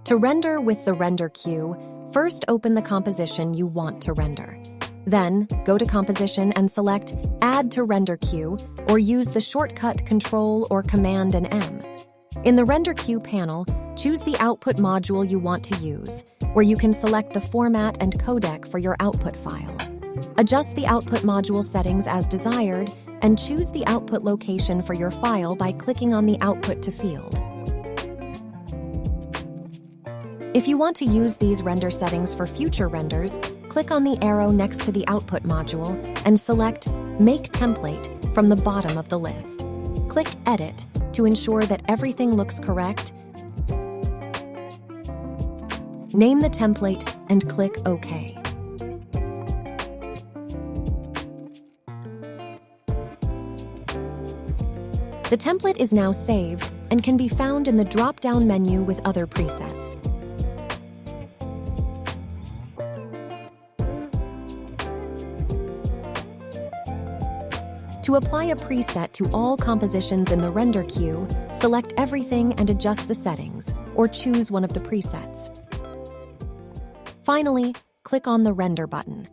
To render with the render queue, first open the composition you want to render. Then, go to Composition and select Add to Render Queue, or use the shortcut Ctrl or Command and M. In the Render Queue panel, choose the output module you want to use, where you can select the format and codec for your output file. Adjust the output module settings as desired, and choose the output location for your file by clicking on the Output to field. If you want to use these render settings for future renders, click on the arrow next to the output module and select Make Template from the bottom of the list. Click Edit to ensure that everything looks correct. Name the template and click OK. The template is now saved and can be found in the drop-down menu with other presets. To apply a preset to all compositions in the render queue, select everything and adjust the settings, or choose one of the presets. Finally, click on the Render button.